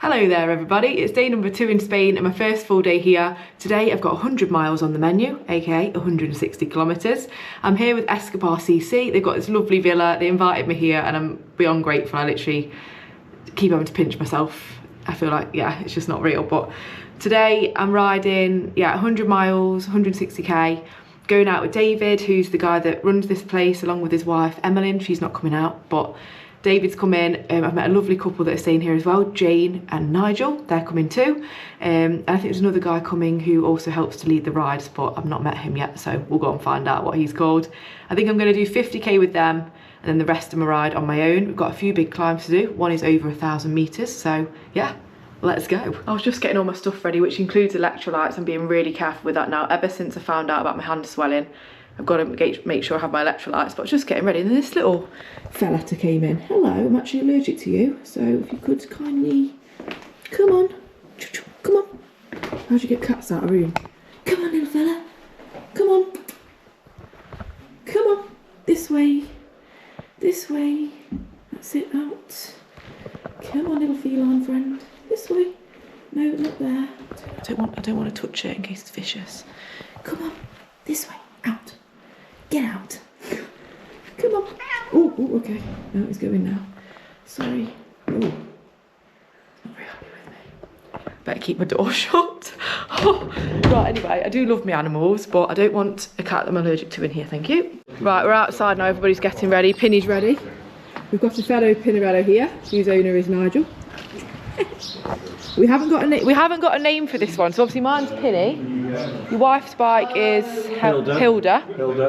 Hello there everybody, it's day number 2 in Spain and my first full day here. Today I've got 100 miles on the menu, aka 160 kilometres. I'm here with Escapar CC. They've got this lovely villa, they invited me here and I'm beyond grateful. I literally keep having to pinch myself. I feel like, yeah, it's just not real. But today I'm riding, 100 miles, 160k, going out with David, who's the guy that runs this place, along with his wife, Emmeline. She's not coming out, but David's come in. I've met a lovely couple that are staying here as well, Jane and Nigel. They're coming too. And I think there's another guy coming who also helps to lead the rides, but I've not met him yet, so we'll go and find out what he's called. I think I'm going to do 50k with them, and then the rest of my ride on my own. We've got a few big climbs to do. One is over 1,000 metres, so yeah, let's go. I was just getting all my stuff ready, which includes electrolytes. I'm being really careful with that now. Ever since I found out about my hand swelling, I've got to make sure I have my electrolytes, but I was just getting ready. And then this little felletta came in. Hello, I'm actually allergic to you, so if you could kindly, come on, come on. How'd you get cats out of the room? Come on, little fella, come on. Come on, this way, that's it, out. Come on, little feline friend, this way. No, not there. I don't want to touch it in case it's vicious. Come on, this way, out. Get out. Come on. Oh, okay. No, he's going now. Sorry. Oh, not very happy with me. Better keep my door shut. Right, anyway, I do love my animals, but I don't want a cat that I'm allergic to in here, thank you. Right, we're outside now, everybody's getting ready. Pinny's ready. We've got a fellow Pinarello here, whose owner is Nigel. We haven't got a name for this one, so obviously mine's Pinny. Your wife's bike is Hilda.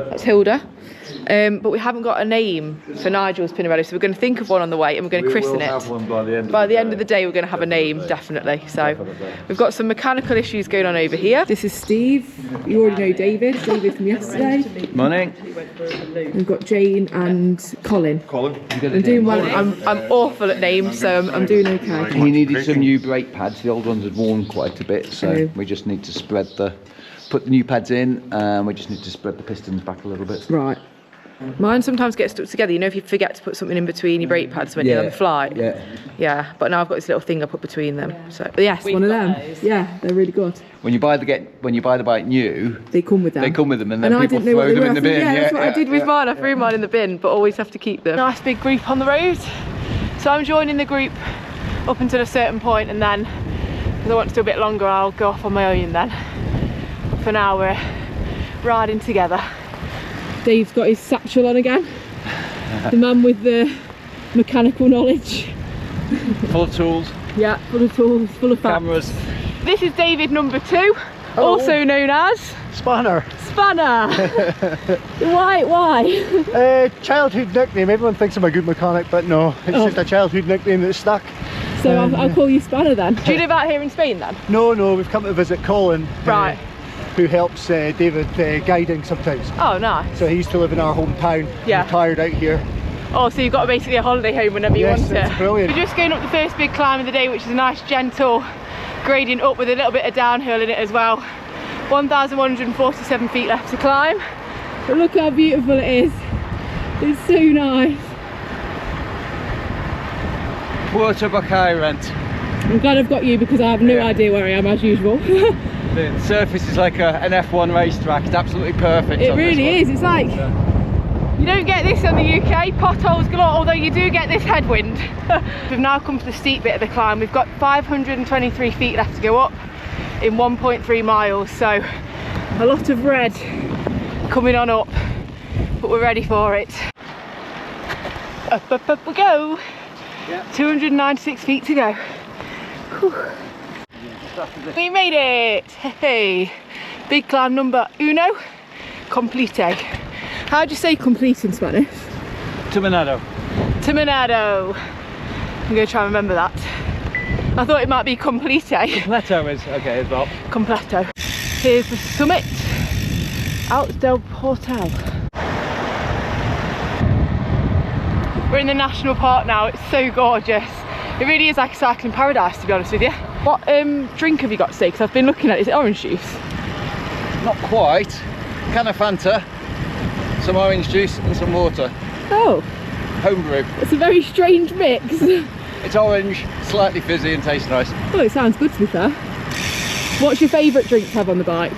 That's Hilda. But we haven't got a name for Nigel's Pinarello, so we're going to think of one on the way and we're going to christen it. Have one by the end of the day. We're going to have a name, definitely. So we've got some mechanical issues going on over here. This is Steve. You already know David from yesterday. Morning. We've got Jane and Colin. I'm doing well. I'm awful at names, so I'm doing okay. He needed some new brake pads. The old ones had worn quite a bit, so we just need to put the new pads in, and we just need to spread the pistons back a little bit. Right. Mine sometimes gets stuck together, you know, if you forget to put something in between your brake pads when you're on the flight. Yeah, but now I've got this little thing I put between them. So yes, one of them. Those. Yeah, they're really good. When you buy the bike new, they come with them. And then people throw them in the bin. Yeah, that's what I did with mine. I threw mine in the bin, but always have to keep them. Nice big group on the road. So I'm joining the group up until a certain point, and then because I want to do a bit longer, I'll go off on my own then. For now, we're riding together. Dave's got his satchel on again. The man with the mechanical knowledge. Full of tools. Yeah, full of tools, full of facts. Cameras. This is David number 2, also known as Spanner. Why? Childhood nickname. Everyone thinks I'm a good mechanic, but no, it's just a childhood nickname that's stuck. So I'll call you Spanner then. Do you live out here in Spain then? No, we've come to visit Colin. Right. Who helps David guiding sometimes. Oh, nice. So he used to live in our hometown. Yeah. Retired out here. Oh, so you've got basically a holiday home whenever you want it. Yes, brilliant. We're just going up the first big climb of the day, which is a nice gentle gradient up with a little bit of downhill in it as well. 1,147 feet left to climb. But look how beautiful it is. It's so nice. £250 rent. I'm glad I've got you because I have no idea where I am as usual. The surface is like an F1 racetrack. It's absolutely perfect. It really is. It's like, you don't get this in the UK, potholes galore, although you do get this headwind. We've now come to the steep bit of the climb. We've got 523 feet left to go up in 1.3 miles, so a lot of red coming on up, but we're ready for it. Up we go. Yep. 296 feet to go. Whew. We made it! Hey! Big climb number 1. Complete. How do you say complete in Spanish? Terminado. I'm going to try and remember that. I thought it might be complete. Completo is okay as well. Completo. Here's the summit. Alto del Portal. We're in the national park now. It's so gorgeous. It really is like a cycling paradise, to be honest with you. What drink have you got today? Because I've been looking at it. Is it orange juice? Not quite. Can of Fanta, some orange juice and some water. Oh. Homebrew. It's a very strange mix. It's orange, slightly fizzy and tastes nice. Oh, it sounds good to be fair. What's your favourite drink to have on the bike?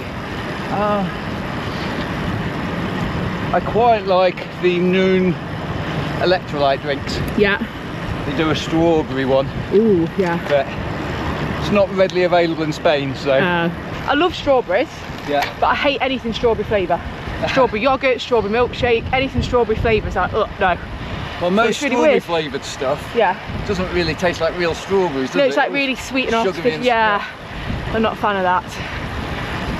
I quite like the noon electrolyte drinks. Yeah. They do a strawberry one. Ooh, yeah. But it's not readily available in Spain, so. I love strawberries. Yeah. But I hate anything strawberry flavour. Strawberry yogurt, strawberry milkshake, anything strawberry flavour is like, oh, no. Well, most really strawberry weird. flavoured stuff doesn't really taste like real strawberries, does it? No, it's like really sweet and sugary artificial. Yeah, I'm not a fan of that.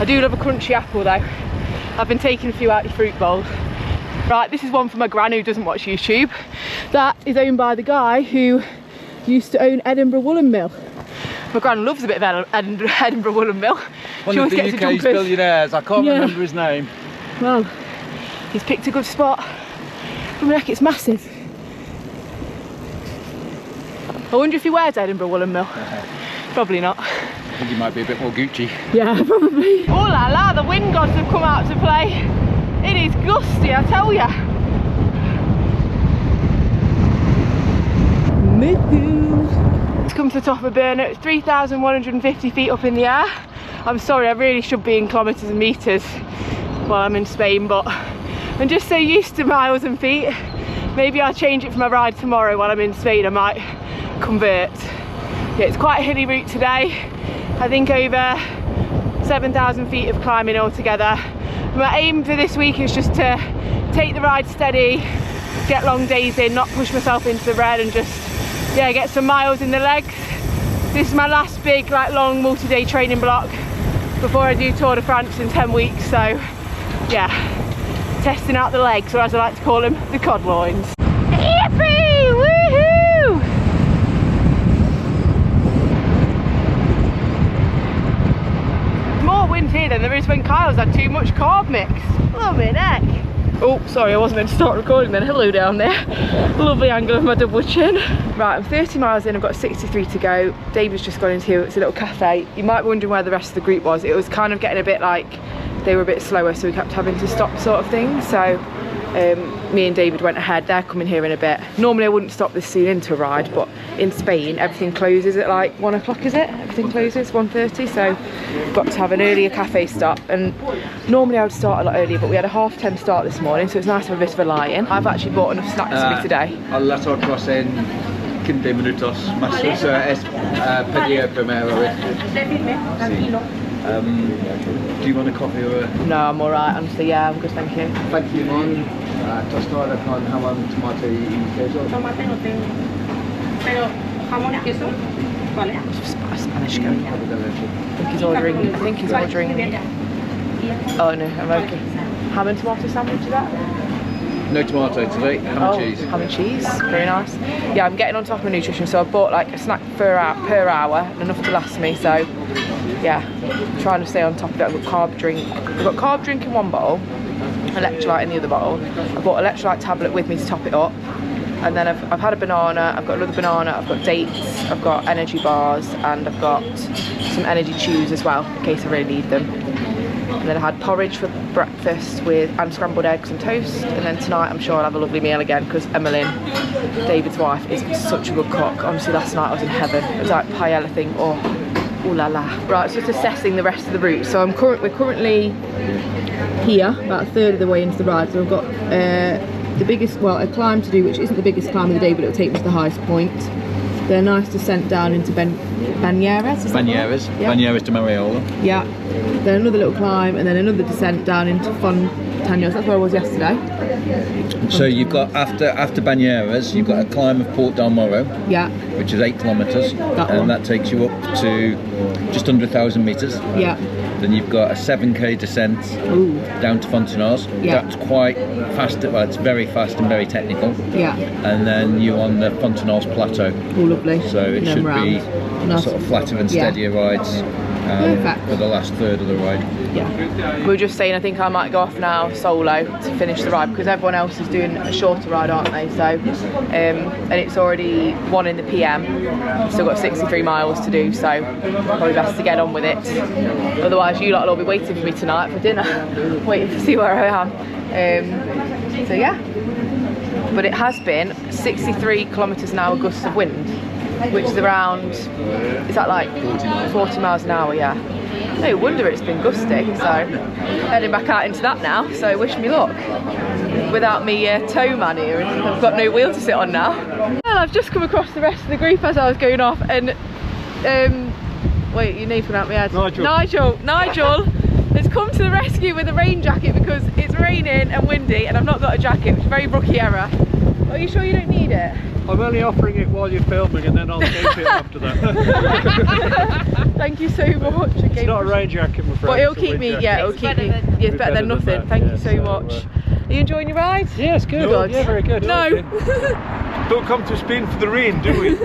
I do love a crunchy apple though. I've been taking a few out your fruit bowl. Right, this is one for my gran who doesn't watch YouTube. That is owned by the guy who used to own Edinburgh Woolen Mill. My gran loves a bit of Edinburgh Woolen Mill. One of the UK's billionaires, I can't remember his name. Well, he's picked a good spot. I reckon it's massive. I wonder if he wears Edinburgh Woolen Mill. Probably not. I think he might be a bit more Gucci. Yeah, probably. Oh la la, the wind gods have come out to play. It is gusty, I tell ya. It's come to the top of a burner. It's 3,150 feet up in the air. I'm sorry, I really should be in kilometres and metres while I'm in Spain, but I'm just so used to miles and feet. Maybe I'll change it for my ride tomorrow while I'm in Spain. I might convert. Yeah, it's quite a hilly route today. I think over 7,000 feet of climbing altogether. My aim for this week is just to take the ride steady, get long days in, not push myself into the red, and just get some miles in the legs. This is my last big long multi-day training block before I do Tour de France in 10 weeks, so yeah, testing out the legs, or as I like to call them, the cod loins. Yippee! Woohoo! More wind here than there is when Kyle's had too much carb mix. Lovely neck. Oh, sorry, I wasn't meant to start recording then. Hello down there. Lovely angle of my double chin. Right, I'm 30 miles in, I've got 63 to go. David's just gone into here, it's a little cafe. You might be wondering where the rest of the group was. It was kind of getting a bit like, they were a bit slower, so we kept having to stop sort of thing. So me and David went ahead. They're coming here in a bit. Normally I wouldn't stop this soon into a ride, but in Spain everything closes at like 1 o'clock, is it? Everything closes 1:30, so got to have an earlier cafe stop. And normally I would start a lot earlier, but we had a 10:30 start this morning, so it's nice to have a bit of a lie-in. I've actually bought enough snacks for me today. Al latotros en 15 minutos más es pedir primero. Do you want a coffee or a... No, I'm alright, honestly, yeah, I'm good, thank you. Thank you, Mon. Tostada con jamón, tomate y queso. Tomate no tengo, pero jamón y queso, ¿vale? Spanish going. I think he's ordering. Oh no, I'm okay. Ham and tomato sandwich, is that? No tomato today, ham and cheese. Ham and cheese, very nice. Yeah, I'm getting on top of my nutrition, so I've bought like a snack per hour, and enough to last me, so yeah, trying to stay on top of it. I've got carb drink. I've got carb drink in one bottle, electrolyte in the other bottle. I bought an electrolyte tablet with me to top it up, and then I've had a banana, I've got another banana, I've got dates, I've got energy bars, and I've got some energy chews as well in case I really need them. And then I had porridge for breakfast with scrambled eggs and toast, and then tonight I'm sure I'll have a lovely meal again because Emmeline, David's wife, is such a good cook. Honestly, last night I was in heaven. It was like paella thing, oh la la. Right, so just assessing the rest of the route. So we're currently here, about a third of the way into the ride. So I've got the biggest, well, a climb to do, which isn't the biggest climb of the day, but it'll take me to the highest point. Then a nice descent down into Banyeres. Banyeres de Mariola. Yeah. Then another little climb, and then another descent down into Fontaños. That's where I was yesterday. So you've got, after Banyeres, you've got a climb of Port del Morro. Yeah. Which is 8 kilometres. And that takes you up to just under 1,000 metres. Yeah. Then you've got a 7k descent down to Fontaños. Yeah. That's quite fast, well, it's very fast and very technical. Yeah. And then you're on the Fontaños plateau. Oh, lovely. So it should be nice. Sort of flatter and steadier rides for the last third of the ride. Yeah. We were just saying, I think I might go off now solo to finish the ride because everyone else is doing a shorter ride, aren't they? So, and it's already 1 in the PM. Still got 63 miles to do, so probably best to get on with it. Otherwise, you lot will all be waiting for me tonight for dinner, waiting to see where I am. So yeah. But it has been 63 kilometres an hour gusts of wind. which is around, is that like 40 miles an hour? Yeah. No wonder it's been gusty. So heading back out into that now, so wish me luck. Without me tow man here, I've got no wheel to sit on now. Well, I've just come across the rest of the group as I was going off, and wait, your name's gone out my head. Nigel has come to the rescue with a rain jacket because it's raining and windy and I've not got a jacket, which is a very rookie error. Are you sure you don't need it? I'm only offering it while you're filming and then I'll take it after that. Thank you so much. It's not a rain jacket, my friend. But it'll keep me, yeah, it'll keep me. Yeah, it's better than nothing. Thank you so much. Are you enjoying your ride? Yeah, it's good. Good. Yeah, very good. No. Don't come to Spain for the rain, do we?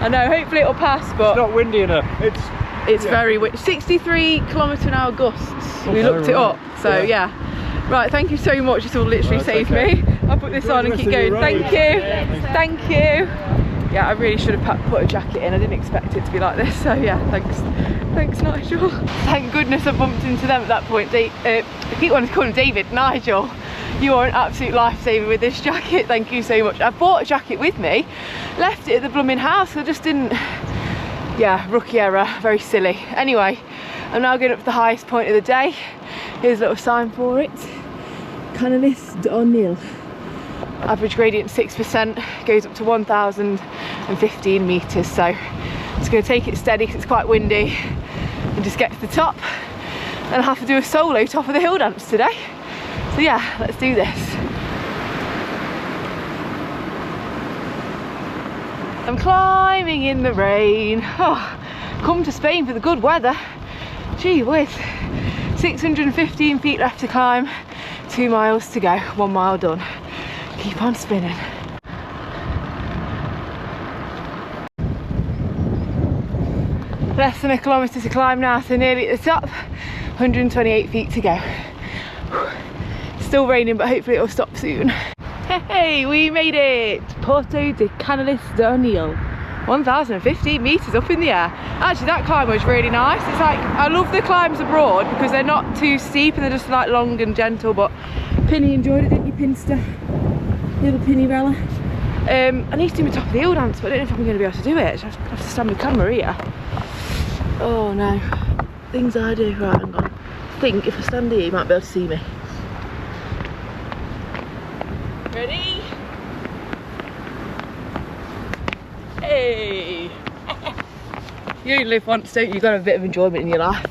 I know, hopefully it'll pass, but... It's not windy enough. It's very windy. 63 km/h gusts. We looked it up, so yeah. Right, thank you so much. This will literally save me. I'll put this on and keep going. Thank you. Thank you. Yeah, I really should have put a jacket in. I didn't expect it to be like this. So yeah, thanks. Thanks, Nigel. Thank goodness I bumped into them at that point. I keep wanting to call him David. Nigel, you are an absolute lifesaver with this jacket. Thank you so much. I bought a jacket with me, left it at the blooming house. I just didn't... Yeah, rookie error. Very silly. Anyway, I'm now going up to the highest point of the day. Here's a little sign for it. Canalis d'Ornil. Average gradient 6%, goes up to 1,015 metres. So I'm just going to take it steady because it's quite windy and just get to the top. And I'll have to do a solo top of the hill dance today. So yeah, let's do this. I'm climbing in the rain. Oh, come to Spain for the good weather. Gee whiz. 615 feet left to climb, 2 miles to go, 1 mile done. Keep on spinning. Less than a kilometre to climb now, so nearly at the top. 128 feet to go. Still raining, but hopefully it'll stop soon. Hey, we made it! Porto de Canalis d'Ornil. 1,015 metres up in the air. Actually, that climb was really nice. It's like, I love the climbs abroad because they're not too steep and they're just like long and gentle, but Pinny enjoyed it, didn't you, Pinster? Little Pinny-rella. I need to do my top of the hill dance, but I don't know if I'm going to be able to do it. I have to stand my camera here. Oh no. Things I do. Right, hang on. I think if I stand here, you might be able to see me. Ready? Hey! You only live once, don't you? You've got to have a bit of enjoyment in your life.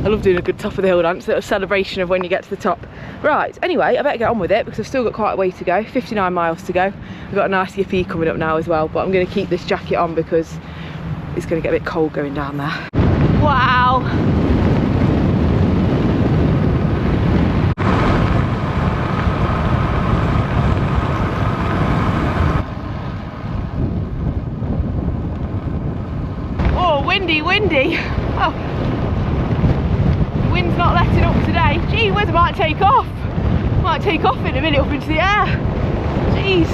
I love doing a good top of the hill dance, a little celebration of when you get to the top. Right, anyway, I better get on with it because I've still got quite a way to go, 59 miles to go. I've got a nice yippee coming up now as well, but I'm going to keep this jacket on because it's going to get a bit cold going down there. Wow! Windy. Oh, the wind's not letting up today. Gee whiz, I might take off. Might take off in a minute up into the air. Jeez.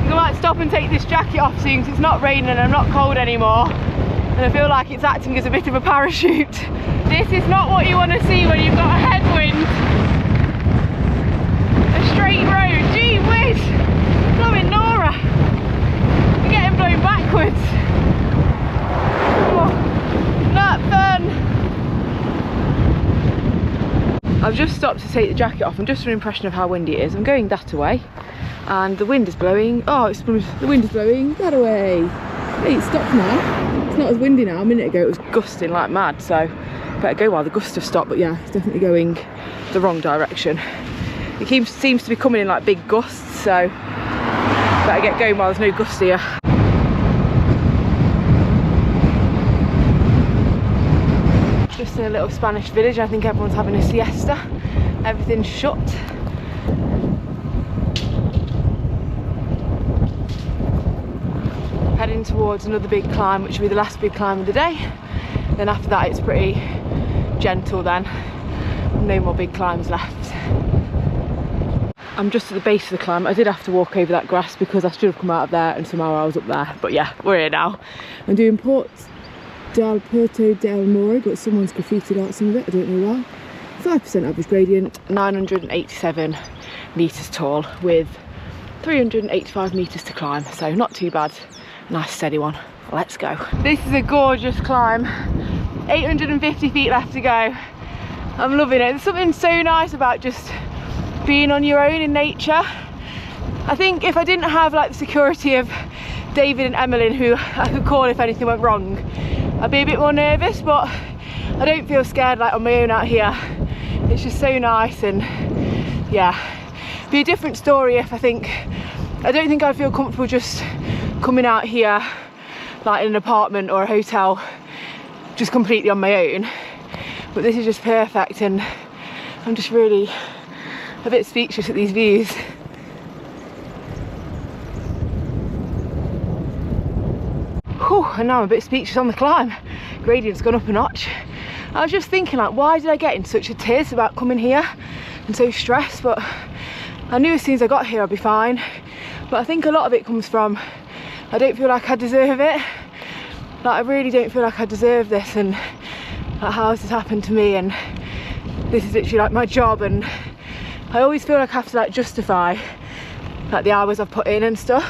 I might stop and take this jacket off soon because it's not raining and I'm not cold anymore. And I feel like it's acting as a bit of a parachute. This is not what you want to see when you've got a headwind. A straight road. Gee whiz. Blowing Nora. You're getting blown backwards. Not fun. I've just stopped to take the jacket off and just for an impression of how windy it is. I'm going that away and the wind is blowing. Oh, the wind is blowing that away. Hey, it's stopped now. It's not as windy now. A minute ago it was gusting like mad, so better go while the gusts have stopped. But yeah, it's definitely going the wrong direction. It seems to be coming in like big gusts, so better get going while there's no gust here. Just in a little Spanish village. I think everyone's having a siesta. Everything's shut. Heading towards another big climb, which will be the last big climb of the day. Then after that it's pretty gentle then. No more big climbs left. I'm just at the base of the climb. I did have to walk over that grass because I should have come out of there and somehow I was up there. But yeah, we're here now. I'm doing Puerto del Moro, but someone's graffitied out some of it, I don't know why. 5% average gradient, 987 metres tall with 385 metres to climb, so not too bad. Nice steady one. Let's go. This is a gorgeous climb. 850 feet left to go. I'm loving it. There's something so nice about just being on your own in nature. I think if I didn't have like the security of David and Emmeline, who I could call if anything went wrong, I'd be a bit more nervous, but I don't feel scared like on my own out here. It's just so nice, and yeah, it'd be a different story if I don't think I'd feel comfortable just coming out here like in an apartment or a hotel just completely on my own. But this is just perfect, and I'm just really a bit speechless at these views. Whew, and now I'm a bit speechless on the climb. Gradient's gone up a notch. I was just thinking, like, why did I get in such a tiz about coming here and so stressed? But I knew as soon as I got here I'd be fine. But I think a lot of it comes from I don't feel like I deserve it. Like, I really don't feel like I deserve this, and like, how has this happened to me? And this is literally like my job, and I always feel like I have to like justify like the hours I've put in and stuff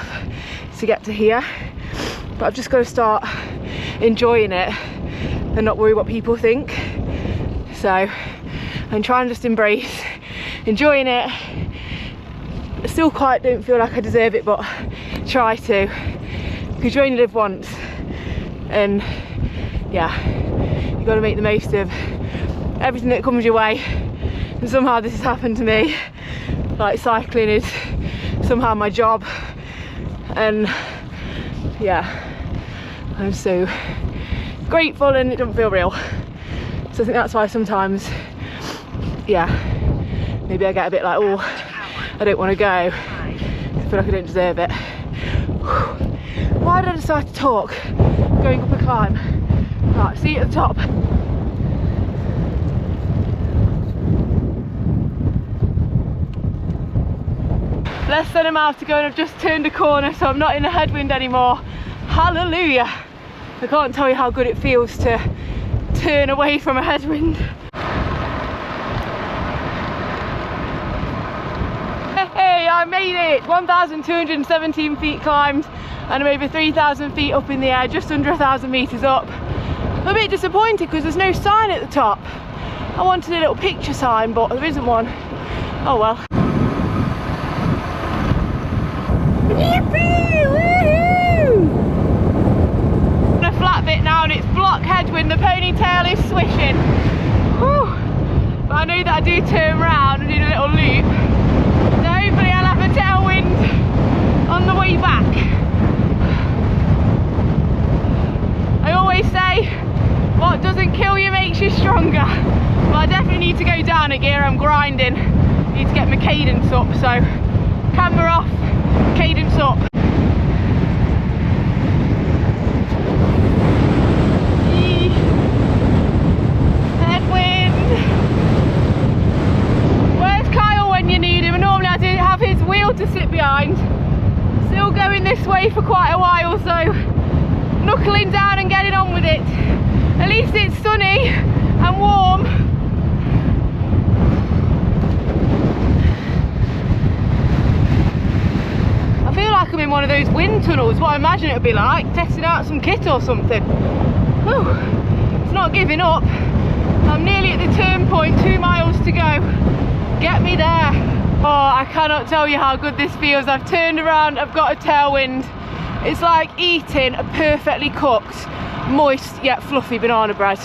to get to here. But I've just got to start enjoying it and not worry what people think. So I'm trying to just embrace enjoying it. I still quite don't feel like I deserve it, but try to, because you only live once, and yeah, you've got to make the most of everything that comes your way. And somehow this has happened to me. Like, cycling is somehow my job, and yeah, I'm so grateful, and it doesn't feel real. So I think that's why sometimes, yeah, maybe I get a bit like, oh, I don't want to go. I feel like I don't deserve it. Why did I decide to talk going up a climb? Right, see you at the top. Less than a mile to go, and I've just turned a corner, so I'm not in a headwind anymore. Hallelujah! I can't tell you how good it feels to turn away from a headwind. Hey, I made it! 1,217 feet climbed, and I'm over 3,000 feet up in the air, just under 1,000 metres up. I'm a bit disappointed because there's no sign at the top. I wanted a little picture sign, but there isn't one. Oh well. Yippee! Woohoo! On a flat bit now, and it's block headwind. The ponytail is swishing. Whew. But I know that I do turn round and do a little loop. So hopefully I'll have a tailwind on the way back. I always say, what doesn't kill you makes you stronger. Well, I definitely need to go down a gear. I'm grinding. Need to get my cadence up. So camera off, cadence up. Headwind. Where's Kyle when you need him? Normally I do have his wheel to sit behind. Still going this way for quite a while, so knuckling down and getting on with it. At least it's sunny and warm. I feel like I'm in one of those wind tunnels, what I imagine it would be like, testing out some kit or something. Whew. It's not giving up. I'm nearly at the turn point, 2 miles to go. Get me there. Oh, I cannot tell you how good this feels. I've turned around, I've got a tailwind. It's like eating a perfectly cooked, moist yet fluffy banana bread.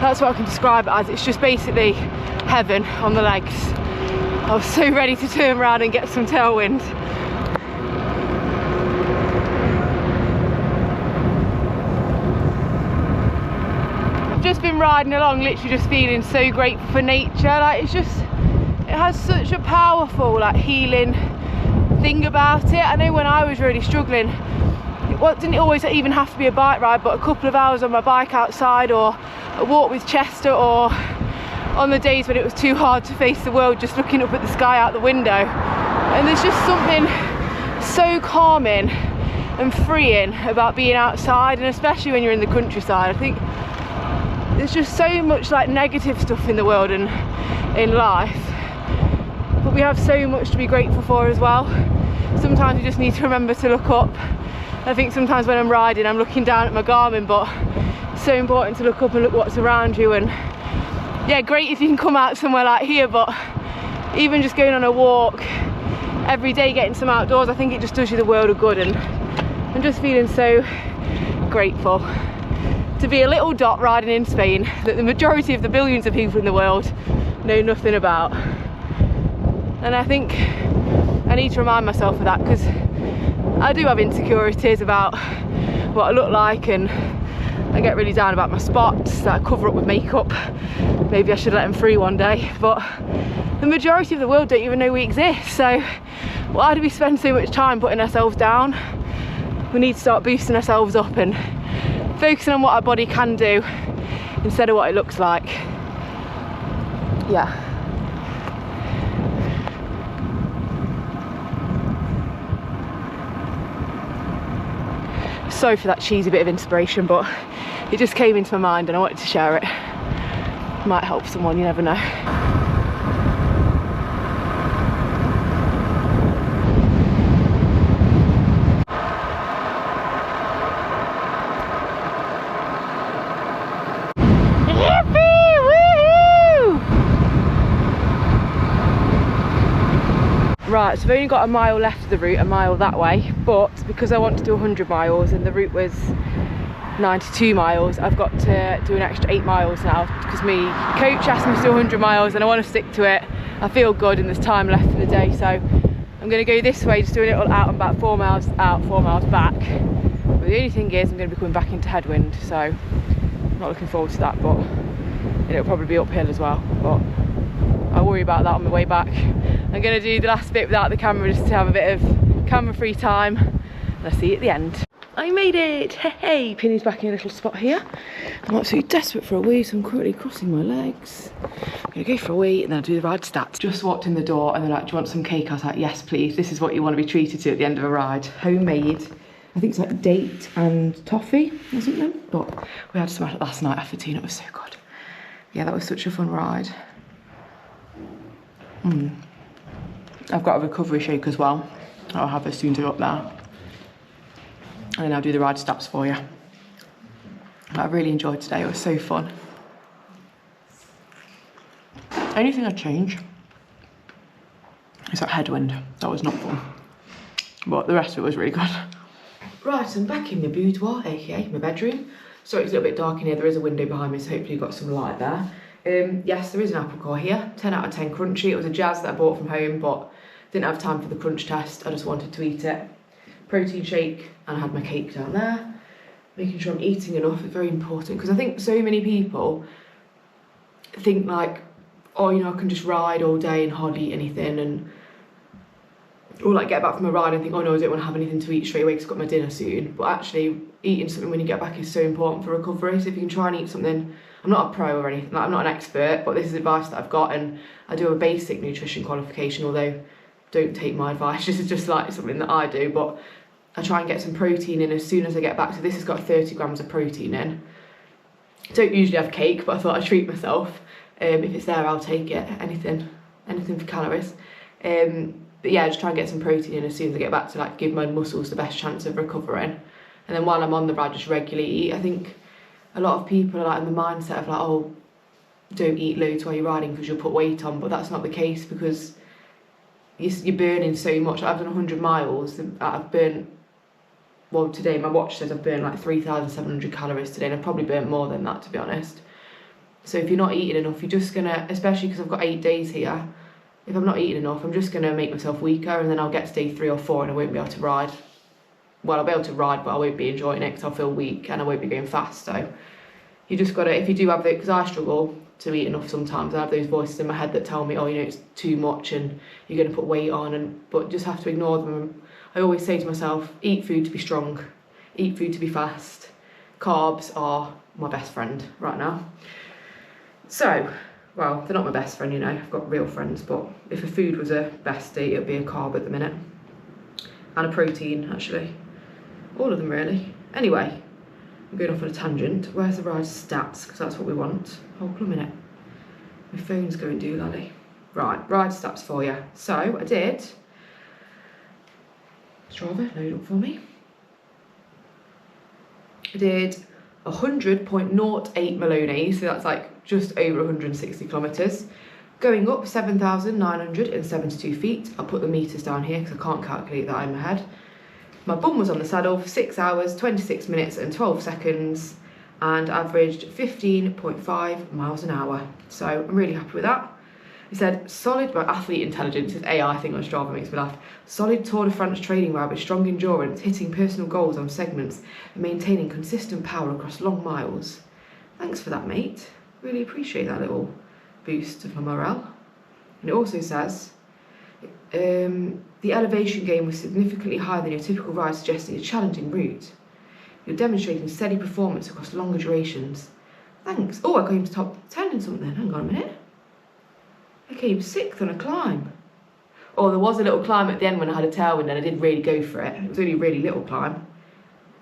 That's what I can describe it as. It's just basically heaven on the legs. I was so ready to turn around and get some tailwind. I've just been riding along, literally just feeling so grateful for nature. Like, it's just, it has such a powerful, like, healing thing about it. I know when I was really struggling, it didn't always even have to be a bike ride, but a couple of hours on my bike outside, or a walk with Chester, or on the days when it was too hard to face the world, just looking up at the sky out the window. And there's just something so calming and freeing about being outside, and especially when you're in the countryside. I think there's just so much like negative stuff in the world and in life, but we have so much to be grateful for as well. Sometimes you just need to remember to look up I think sometimes when I'm riding I'm looking down at my Garmin, but it's so important to look up and look what's around you. And yeah, great if you can come out somewhere like here, but even just going on a walk every day, getting some outdoors, I think it just does you the world of good. And I'm just feeling so grateful to be a little dot riding in Spain that the majority of the billions of people in the world know nothing about. And I think I need to remind myself of that, because I do have insecurities about what I look like, and I get really down about my spots that I cover up with makeup. Maybe I should let them free one day, but the majority of the world don't even know we exist. So why do we spend so much time putting ourselves down? We need to start boosting ourselves up and focusing on what our body can do instead of what it looks like. Yeah. Sorry for that cheesy bit of inspiration, but it just came into my mind and I wanted to share it. Might help someone, you never know. Right, so I've only got a mile left of the route, a mile that way, but because I want to do 100 miles and the route was 92 miles, I've got to do an extra 8 miles now, because my coach asked me to do 100 miles and I want to stick to it. I feel good and there's time left in the day, so I'm going to go this way, just do a little out and back, 4 miles out, 4 miles back. But the only thing is I'm going to be coming back into headwind, so I'm not looking forward to that, but it'll probably be uphill as well, but I'll worry about that on my way back. I'm going to do the last bit without the camera just to have a bit of camera free time, and I'll see you at the end. I made it! Hey, Penny's back in a little spot here. I'm absolutely desperate for a wee, so I'm currently crossing my legs. I'm going to go for a wee and then I'll do the ride stats. Just walked in the door and they're like, do you want some cake? I was like, yes please, this is what you want to be treated to at the end of a ride. Homemade. I think it's like date and toffee or something, but we had some last night after tea and it was so good. Yeah, that was such a fun ride. I've got a recovery shake as well. I'll have as soon as I'm up there. And then I'll do the ride stats for you. But I really enjoyed today, it was so fun. Only thing I'd change is that headwind. That was not fun. But the rest of it was really good. Right, I'm back in my boudoir, aka my bedroom. Sorry, it's a little bit dark in here. There is a window behind me, so hopefully you've got some light there. Yes, there is an apple core here, 10 out of 10 crunchy. It was a Jazz that I bought from home, but didn't have time for the crunch test. I just wanted to eat it. Protein shake, and I had my cake down there. Making sure I'm eating enough is very important, because I think so many people think like, oh, you know, I can just ride all day and hardly eat anything, and or like get back from a ride and think, oh no, I don't want to have anything to eat straight away because I've got my dinner soon. But actually, eating something when you get back is so important for recovery. So if you can try and eat something, I'm not a pro or anything, like, I'm not an expert, but this is advice that I've got, and I do have a basic nutrition qualification, although don't take my advice, this is just like something that I do, but I try and get some protein in as soon as I get back. So this has got 30 grams of protein in. I don't usually have cake, but I thought I'd treat myself. If it's there, I'll take it, anything for calories. But yeah, just try and get some protein in as soon as I get back to like give my muscles the best chance of recovering. And then while I'm on the ride, just regularly eat. I think a lot of people are like in the mindset of like, oh, don't eat loads while you're riding because you'll put weight on, but that's not the case, because you're burning so much. I've done 100 miles, I've burnt, well today my watch says I've burned like 3,700 calories today, and I've probably burnt more than that, to be honest. So if you're not eating enough, you're just gonna, especially because I've got 8 days here, if I'm not eating enough, I'm just gonna make myself weaker, and then I'll get to day 3 or 4 and I won't be able to ride. Well, I'll be able to ride, but I won't be enjoying it because I'll feel weak and I won't be going fast. So you just gotta, if you do have the, because I struggle to eat enough sometimes, I have those voices in my head that tell me, oh, you know, it's too much and you're gonna put weight on, and but just have to ignore them. I always say to myself, eat food to be strong, eat food to be fast. Carbs are my best friend right now. So, well, they're not my best friend, you know, I've got real friends, but if a food was a bestie, it would be a carb at the minute. And a protein, actually. All of them, really. Anyway, I'm going off on a tangent. Where's the ride stats? Because that's what we want. Hold on a minute. My phone's going doolally. Right, ride stats for you. So, I did... Strava, load up for me. I did 100.08 Maloney, so that's like just over 160 kilometres. Going up 7,972 feet. I'll put the metres down here because I can't calculate that in my head. My bum was on the saddle for 6 hours, 26 minutes and 12 seconds and averaged 15.5 miles an hour. So I'm really happy with that. He said, solid, well, athlete intelligence, his AI thing on Strava makes me laugh. Solid Tour de France training route with strong endurance, hitting personal goals on segments and maintaining consistent power across long miles. Thanks for that, mate. Really appreciate that little boost of my morale. And it also says, the elevation gain was significantly higher than your typical ride, suggesting a challenging route. You're demonstrating steady performance across longer durations. Thanks. Oh, I came to top 10 in something. Hang on a minute. I came 6th on a climb. Oh, there was a little climb at the end when I had a tailwind and I did really go for it. It was only a really little climb.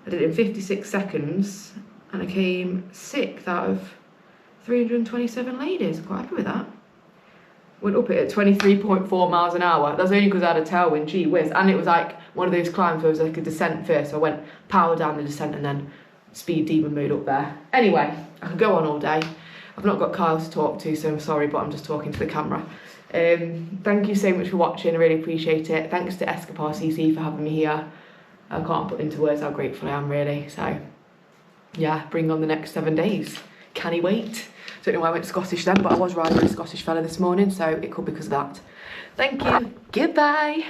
I did it in 56 seconds and I came 6th out of 327 ladies. I'm quite happy with that. Went up it at 23.4 miles an hour. That's only because I had a tailwind, gee whiz. And it was like one of those climbs where it was like a descent first. So I went power down the descent and then speed demon mode up there. Anyway, I could go on all day. I've not got Kyle to talk to, so I'm sorry, but I'm just talking to the camera. Thank you so much for watching. I really appreciate it. Thanks to Escapar CC for having me here. I can't put into words how grateful I am, really. So, yeah, bring on the next 7 days. Can he wait? Don't know why I went Scottish then, but I was riding with a Scottish fella this morning, so it could be because of that. Thank you. Goodbye.